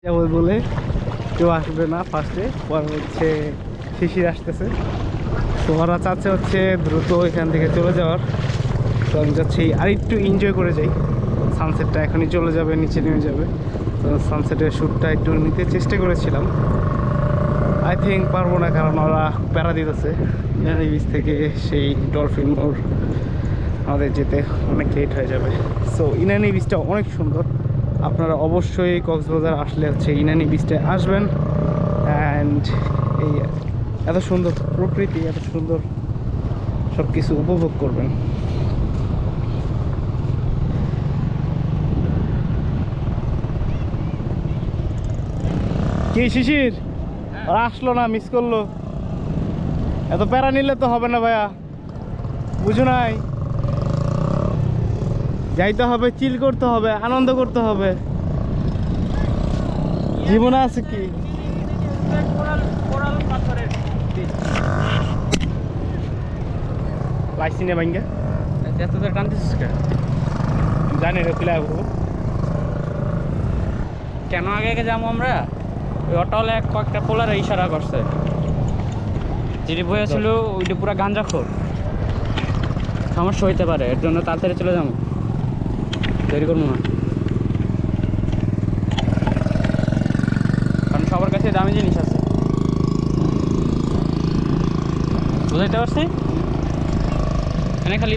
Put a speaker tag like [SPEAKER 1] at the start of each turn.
[SPEAKER 1] যাবো বলে কেউ আসবে না ফার্স্টে, পর হচ্ছে শিশির আসতেছে। তো ওরা চাচ্ছে হচ্ছে দ্রুত এখান থেকে চলে যাওয়ার। তো আমি চাচ্ছি আর একটু এনজয় করে যাই। সানসেটটা এখনই চলে যাবে, নিচে নেমে যাবে। তো সানসেটের শ্যুটটা একটু নিতে চেষ্টা করেছিলাম, আই থিঙ্ক পারবো না, কারণ ওরা প্যারা দিতেছে। ইনানি বিচ থেকে সেই ডলফিন মোড় আমাদের যেতে অনেক লেট হয়ে যাবে। সো ইনানি বিচটা অনেক সুন্দর, আপনারা অবশ্যই কক্সবাজার আসলে হচ্ছে ইনানি বিচটায় আসবেন। অ্যান্ড এই এত সুন্দর প্রকৃতি, এত সুন্দর সব কিছু উপভোগ করবেন। কি শিশির ওরা আসলো না, মিস করলো। এত প্যারা নিলে তো হবে না ভাইয়া, বুঝো নাই? যাইতে হবে, চিল করতে হবে, আনন্দ করতে হবে, জীবনে আছে কি। লাইসিনে ভাঙ্গা
[SPEAKER 2] এত তো টানতেছিস
[SPEAKER 1] জানি রে, পিলা
[SPEAKER 2] কেন আগে আগে যাবো আমরা? ওই অটোওয়ালা কয়েকটা পোলারে ইশারা করছে, যেটি বইয়া ছিল ওইটা পুরা গাঞ্জাখোর, সমস্যা হইতে পারে, এর জন্য তাড়াতাড়ি চলে যাবো, দেরি করবো না, কারণ সবার কাছে দামি জিনিস আছে, বুঝাইতে পারছি? এখানে খালি